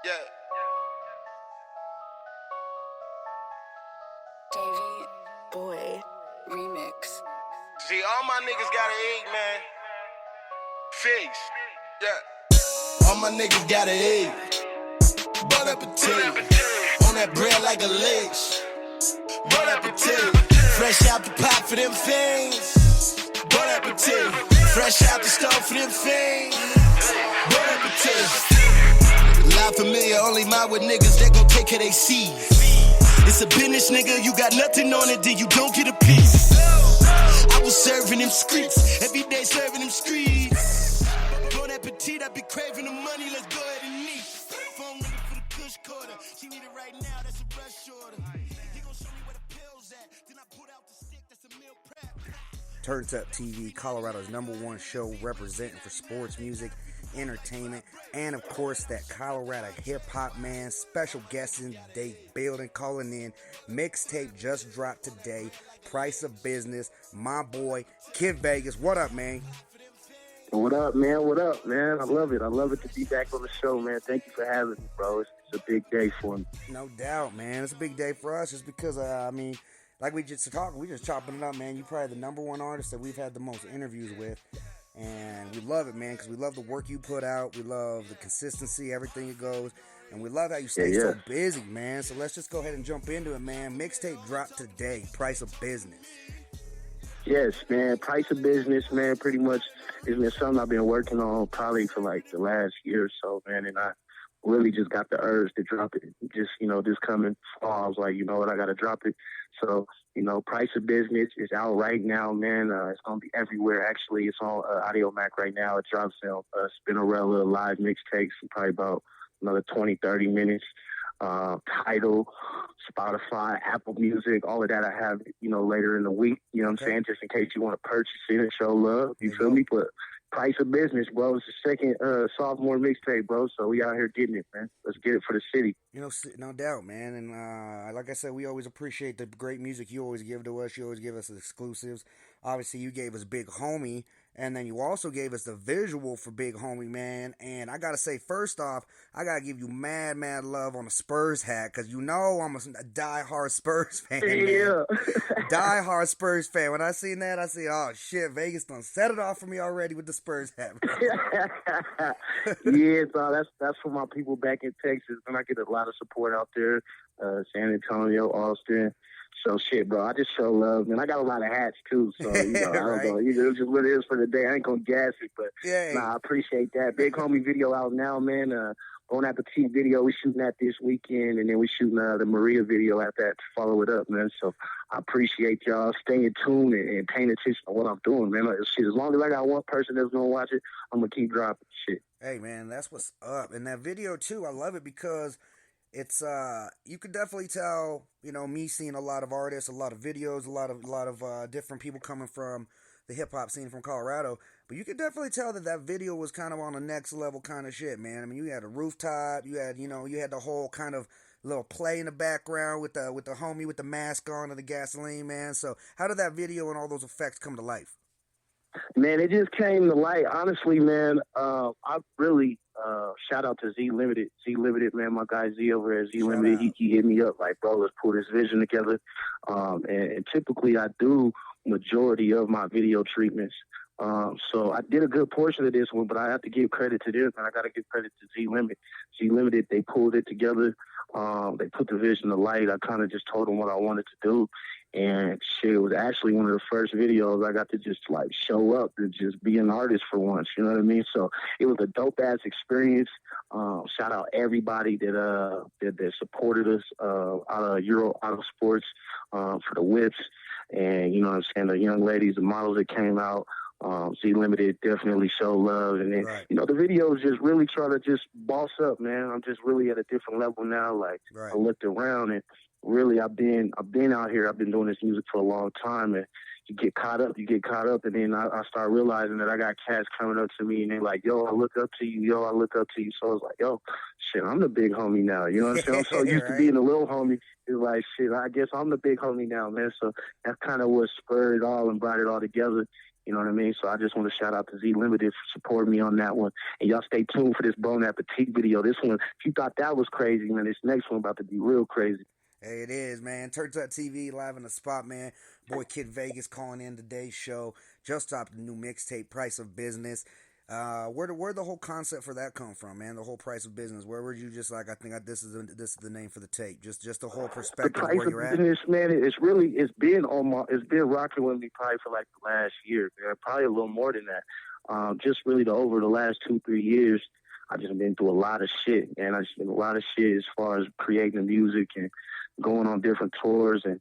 Yeah. Davey Boy Remix. See, all my niggas got an egg, man. Figs. Yeah. All my niggas got an egg. Bon appetit. On that bread like a leech. Bon appetit. Fresh out the pot for them things. Bon appetit. Fresh out the stove for them things. Bon appetit. Lot familiar, only mine with niggas that gon' take care they seeds. It's a business, nigga, you got nothing on it, then you don't get a piece. I was serving them streets, every day serving them streets. Bon appetit, I be craving the money, let's go ahead and eat. Phone ringing for the push quarter, she need it right now, that's a rush order. He gon' show me where the pills at, then I put out the stick, that's a meal prep. Turnt Up TV, Colorado's #1 show representing for sports, music, entertainment, and of course that Colorado hip-hop man. Special guests in the building calling in. Mixtape just dropped today. Price of Business. My boy, Kid Vegas. What up, man? What up, man? What up, man? I love it. I love it to be back on the show, man. Thank you for having me, bro. It's a big day for me. No doubt, man. It's a big day for us just because, like we just talking, we just chopping it up, man. You're probably the #1 artist that we've had the most interviews with. And we love it, man, because we love the work you put out. We love the consistency, everything it goes. And we love how you stay so busy, man. So let's just go ahead and jump into it, man. Mixtape dropped today, Price of Business. Yes, man. Price of Business, man, pretty much it's been something I've been working on probably for like the last year or so, man. And I really just got the urge to drop it. Just, this coming fall, I was like, you know what, I got to drop it. So, Price of Business is out right now, man. It's going to be everywhere, actually. It's on Audio Mac right now. It drops on Spinnerella live mixtapes in probably about another 20, 30 minutes. Tidal, Spotify, Apple Music, all of that I have, later in the week. You know what I'm saying? Just in case you want to purchase it and show love. You feel me? But Price of Business, bro. It's the second sophomore mixtape, bro. So we out here getting it, man. Let's get it for the city. No doubt, man. And like I said, we always appreciate the great music you always give to us. You always give us exclusives. Obviously, you gave us Big Homie, and then you also gave us the visual for Big Homie, man. And I got to say, first off, I got to give you mad love on the Spurs hat, because I'm a die-hard Spurs fan, yeah. Die-hard Spurs fan. When I seen that, I said, oh, shit, Vegas done set it off for me already with the Spurs hat, bro. Yeah, so that's for my people back in Texas, and I get a lot of support out there, San Antonio, Austin. So shit, bro, I just show love, man. I got a lot of hats too, so I don't know. It's just what it is for the day. I ain't gonna gas it, but I appreciate that. Big Homie video out now, man. Bon Appetit video we shooting that this weekend, and then we shooting the Maria video at that to follow it up, man. So I appreciate y'all staying tuned and paying attention to what I'm doing, man. Like, shit, as long as I got one person that's gonna watch it, I'm gonna keep dropping shit. Hey, man, that's what's up. And that video too, I love it because it's you could definitely tell, me seeing a lot of artists, a lot of videos, a lot of different people coming from the hip hop scene from Colorado, but you could definitely tell that video was kind of on the next level kind of shit, man. I mean, you had a rooftop, you had the whole kind of little play in the background with the homie with the mask on and the gasoline, man. So how did that video and all those effects come to life? Man, it just came to light. Honestly, man, I really shout out to Z Limited. Z Limited, man, my guy Z over at Z Limited, he hit me up like, bro, let's pull this vision together. And typically I do majority of my video treatments. So I did a good portion of this one, but I have to give credit to this, and I got to give credit to Z Limited. Z Limited, they pulled it together. They put the vision to light. I kind of just told them what I wanted to do. And shit, it was actually one of the first videos I got to just like show up and just be an artist for once. You know what I mean? So it was a dope ass experience. Shout out everybody that supported us out of sports for the whips, and you know what I'm saying, the young ladies, the models that came out. Z Limited definitely show love, and then the videos just really try to just boss up, man. I'm just really at a different level now. Like I looked around and really I've been out here. I've been doing this music for a long time, and you get caught up, and then I start realizing that I got cats coming up to me, and they're like, yo, I look up to you, yo, I look up to you. So I was like, yo, shit, I'm the big homie now. You know what I'm saying? I'm so used to being the little homie. It's like, shit, I guess I'm the big homie now, man. So that's kind of what spurred it all and brought it all together. You know what I mean? So I just want to shout out to Z Limited for supporting me on that one. And y'all stay tuned for this Bon Appetit video. This one, if you thought that was crazy, man, this next one about to be real crazy. Hey, it is, man. Turnt Up TV live in the spot, man. Boy Kid Vegas calling in today's show. Just dropped a new mixtape, Price of Business. Where the whole concept for that come from, man? The whole Price of Business. Where were you just like, I think this is the name for the tape. Just the whole perspective The of Price where of you're at. Business, man, it's been rocking with me probably for like the last year, man. Probably a little more than that. Just really over the last 2-3 years, I've just been through a lot of shit, man. I've just been a lot of shit as far as creating the music and going on different tours, and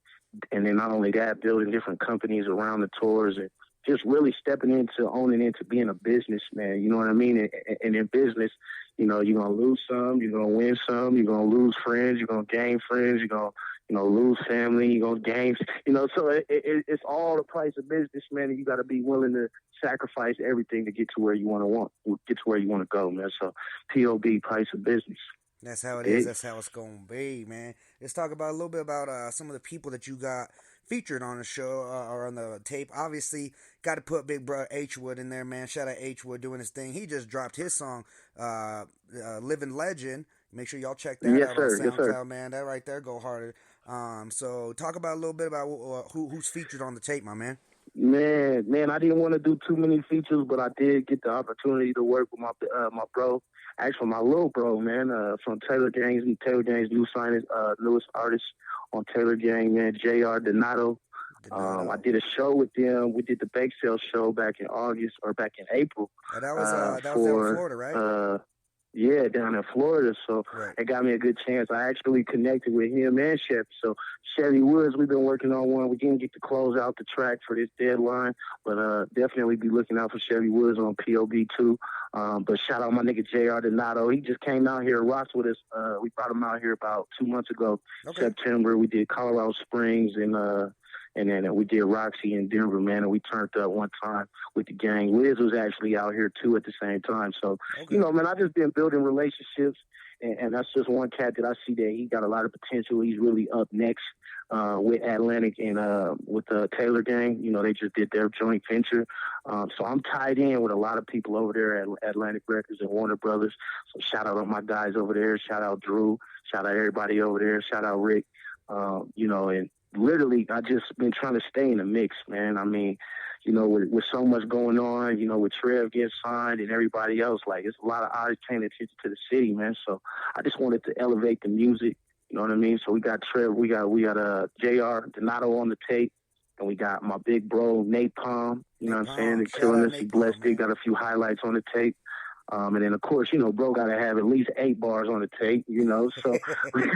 then not only that, building different companies around the tours, and just really stepping into owning into being a businessman. You know what I mean? And in business, you know, you're gonna lose some, you're gonna win some, you're gonna lose friends, you're gonna gain friends, you're gonna lose family, you're gonna gain, so it's all the price of business, man. And you got to be willing to sacrifice everything to get to where you want to go, man. So POB, price of business. That's how it is. That's how it's gonna be, man. Let's talk about a little bit about some of the people that you got featured on the show or on the tape. Obviously, got to put Big Bro H Wood in there, man. Shout out H Wood doing his thing. He just dropped his song, "Living Legend." Make sure y'all check that out on SoundCloud, man. That right there, go harder. So talk about a little bit about who's featured on the tape, my man. Man, I didn't want to do too many features, but I did get the opportunity to work with my bro, actually my little bro, man, from Taylor Gang's newest artist on Taylor Gang, man, J.R. Donato. I did a show with them. We did the Bake Sale show back in April. That was down in Florida, right? Yeah, down in Florida. So right. It got me a good chance. I actually connected with him and Chevy. So Chevy Woods, we've been working on one. We didn't get to close out the track for this deadline, but definitely be looking out for Chevy Woods on POB too. But shout out my nigga JR Donato. He just came out here, rocked with us. We brought him out here about 2 months ago, September. We did Colorado Springs and then we did Roxy in Denver, man, and we turned up one time with the gang. Liz was actually out here, too, at the same time. So, man, I've just been building relationships, and that's just one cat that I see that he got a lot of potential. He's really up next with Atlantic and with the Taylor Gang. They just did their joint venture. So I'm tied in with a lot of people over there at Atlantic Records and Warner Brothers. So shout out on my guys over there. Shout out Drew. Shout out everybody over there. Shout out Rick. And literally, I just been trying to stay in the mix, man. I mean, with so much going on, with Trev getting signed and everybody else, like, it's a lot of eyes paying attention to the city, man. So I just wanted to elevate the music, you know what I mean? So we got Trev, we got JR Donato on the tape, and we got my big bro, Nate Palm, you know what I'm saying? They're killing us. He blessed it, got a few highlights on the tape. And then, of course, bro got to have at least 8 bars on the tape, so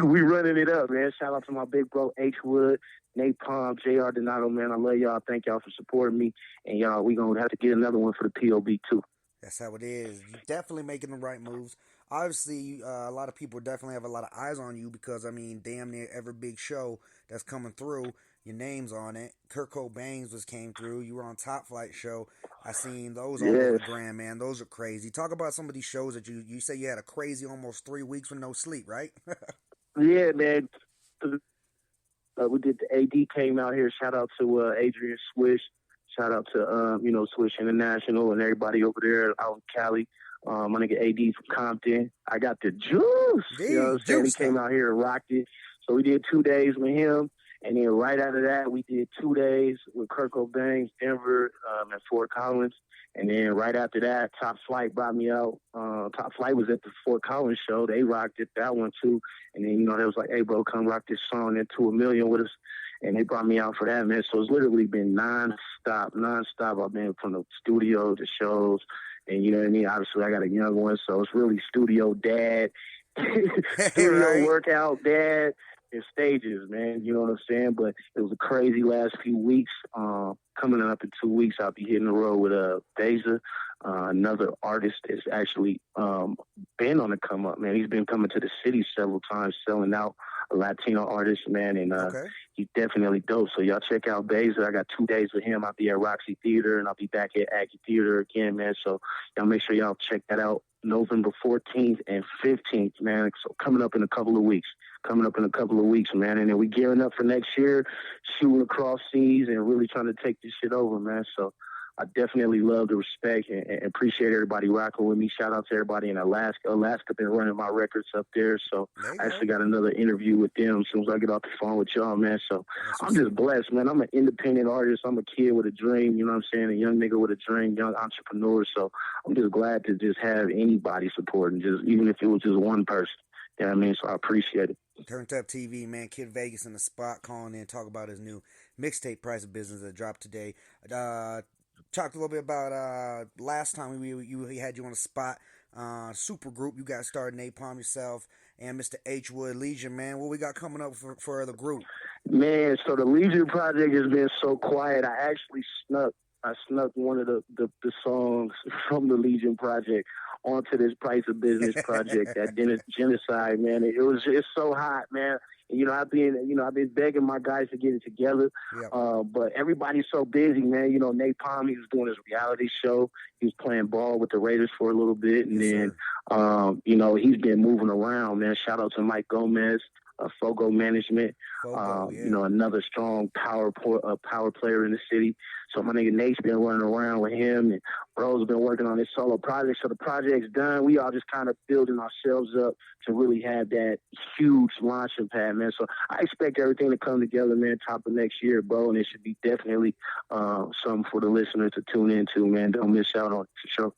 we running it up, man. Shout out to my big bro, H. Wood, Nate Palm, J.R. Donato, man. I love y'all. Thank y'all for supporting me. And, y'all, we going to have to get another one for the POB, too. That's how it is. You're definitely making the right moves. Obviously, a lot of people definitely have a lot of eyes on you because, damn near every big show that's coming through, your name's on it. Kurt Cobain's came through. You were on Top Flight show. I seen those all over the gram, man. Those are crazy. Talk about some of these shows that you say you had a crazy almost 3 weeks with no sleep, right? Yeah, man. We did the AD came out here. Shout out to Adrian Swish. Shout out to Swish International and everybody over there out in Cali. My nigga AD from Compton. I got the juice. You know what I'm saying? He came out here and rocked it. So we did 2 days with him. And then right after that, we did 2 days with Kurt Cobain, Denver, and Fort Collins. And then right after that, Top Flight brought me out. Top Flight was at the Fort Collins show. They rocked it, that one too. And then, they was like, hey, bro, come rock this song into a million with us. And they brought me out for that, man. So it's literally been nonstop. I've been from the studio to shows. And you know what I mean? Obviously, I got a young one, so it's really studio dad, studio workout dad. In stages, man, you know what I'm saying? But it was a crazy last few weeks. Coming up in 2 weeks, I'll be hitting the road with Beza, another artist that's actually been on the come up, man. He's been coming to the city several times, selling out a Latino artist, man, and he's definitely dope. So y'all check out Beza. I got 2 days with him. I'll be at Roxy Theater, and I'll be back at Aggie Theater again, man. So y'all make sure y'all check that out. November 14th and 15th, man. So coming up in a couple of weeks, man. And then we gearing up for next year, shooting across seas and really trying to take this shit over, man. So I definitely love the respect and appreciate everybody rocking with me. Shout out to everybody in Alaska. Alaska been running my records up there, so I actually got another interview with them as soon as I get off the phone with y'all, man. So I'm just blessed, man. I'm an independent artist. I'm a kid with a dream, you know what I'm saying? A young nigga with a dream, young entrepreneur. So I'm just glad to just have anybody supporting, just even if it was just one person. You know what I mean? So I appreciate it. Turnt Up TV, man. Kid Vegas in the spot calling in, talk about his new mixtape, Price of Business, that dropped today. Talked a little bit about last time we had you on the spot. Super group, you guys started Napalm yourself and Mr. H Wood Legion, man. What we got coming up for the group? Man, so the Legion project has been so quiet. I actually snuck one of the songs from the Legion project onto this Price of Business project, that genocide, man. It's so hot, man. You know, I've been begging my guys to get it together. Yep. But everybody's so busy, man. You know, Napalm, he was doing his reality show. He was playing ball with the Raiders for a little bit. And then, you know, he's been moving around, man. Shout out to Mike Gomez, Fogo Management. You know, another strong power player in the city. So my nigga Nate's been running around with him, and Bro's been working on his solo project. So the project's done. We all just kind of building ourselves up to really have that huge launching pad, man. So I expect everything to come together, man, top of next year, bro. And it should be definitely something for the listeners to tune into, man. Don't miss out on it, for sure.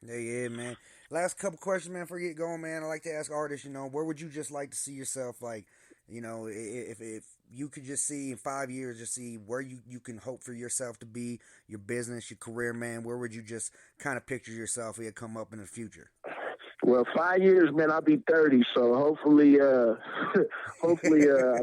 Yeah, man. Last couple questions, man, before you get going, man. I like to ask artists, you know, where would you just like to see yourself, like, you know, if you could just see in 5 years, just see where you can hope for yourself to be, your business, your career, man, where would you just kind of picture yourself if you come up in the future? Well, 5 years, man, I'll be 30, so hopefully I'm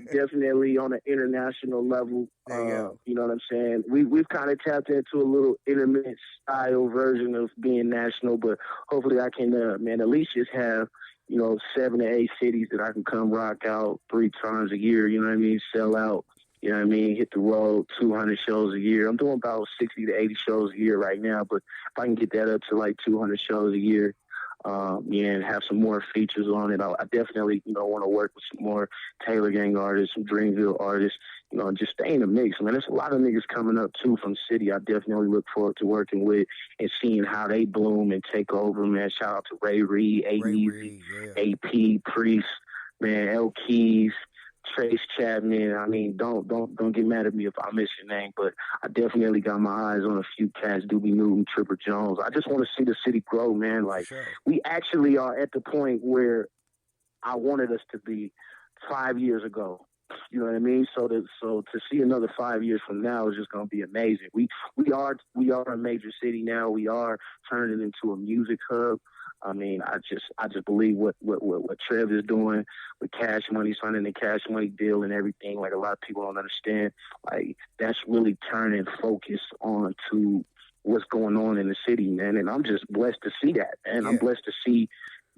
definitely on an international level. You know what I'm saying? We've kind of tapped into a little intermittent style version of being national, but hopefully I can, man, at least just have, you know, 7 to 8 cities that I can come rock out 3 times a year, you know what I mean? Sell out, you know what I mean? Hit the road, 200 shows a year. I'm doing about 60 to 80 shows a year right now, but if I can get that up to like 200 shows a year, and have some more features on it, I definitely, you know, want to work with some more Taylor Gang artists, some Dreamville artists, you know, and just stay in the mix. Man, there's a lot of niggas coming up, too, from the city. I definitely look forward to working with and seeing how they bloom and take over, man. Shout out to Ray Reed, A-Easy, AP, Priest, man, L Keys, Trace Chapman. I mean, don't get mad at me if I miss your name, but I definitely got my eyes on a few cats, Doobie Newton, Tripper Jones. I just want to see the city grow, man. Like, we actually are at the point where I wanted us to be 5 years ago. You know what I mean? So to see another 5 years from now is just going to be amazing. We are a major city now. We are turning into a music hub. I mean, I just believe what Trev is doing with Cash Money, signing the Cash Money deal and everything. Like, a lot of people don't understand. Like, that's really turning focus on to what's going on in the city, man. And I'm just blessed to see that, man. Yeah. I'm blessed to see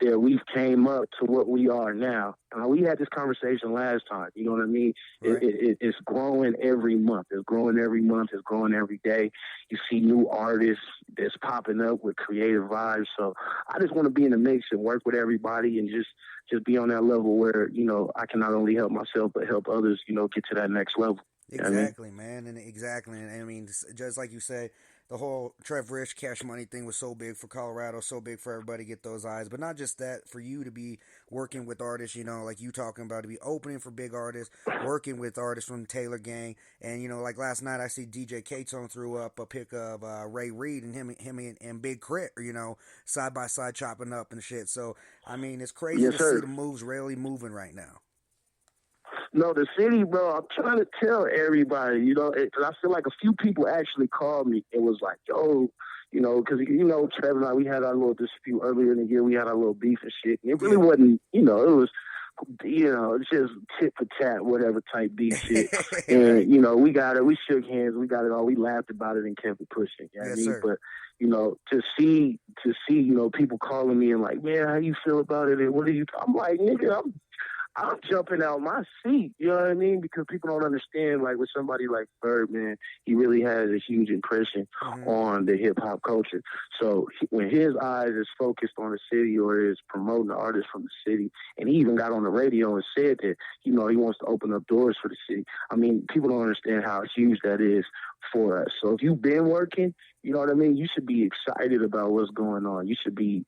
that we've came up to what we are now. We had this conversation last time. You know what I mean? Right. It's growing every month. It's growing every month. It's growing every day. You see new artists that's popping up with creative vibes. So I just want to be in the mix and work with everybody and just be on that level where, you know, I can not only help myself but help others, you know, get to that next level. Exactly, man. And exactly. And I mean, just like you say, the whole Trev Rich Cash Money thing was so big for Colorado, so big for everybody to get those eyes. But not just that, for you to be working with artists, you know, like you talking about, to be opening for big artists, working with artists from Taylor Gang. And, you know, like last night I see DJ K-Tone threw up a pic of Ray Reed and him and Big Crit, you know, side by side chopping up and shit. So, I mean, it's crazy to see the moves really moving right now. No, the city, bro, I'm trying to tell everybody, you know, because I feel like a few people actually called me and was like, yo, you know, because, you know, Trevor and I, we had our little dispute earlier in the year. We had our little beef and shit. And it really wasn't, you know, it was, you know, just tit for tat, whatever type beef shit. And, you know, we got it. We shook hands. We got it all. We laughed about it and kept it pushing. You know what I mean? Sir. But, you know, to see, you know, people calling me and like, man, how you feel about it? And what are you, I'm like, nigga, I'm jumping out my seat, you know what I mean? Because people don't understand, like, with somebody like Birdman, he really has a huge impression on the hip-hop culture. So when his eyes is focused on the city or is promoting the artists from the city, and he even got on the radio and said that, you know, he wants to open up doors for the city. I mean, people don't understand how huge that is for us. So if you've been working, you know what I mean, you should be excited about what's going on. You should be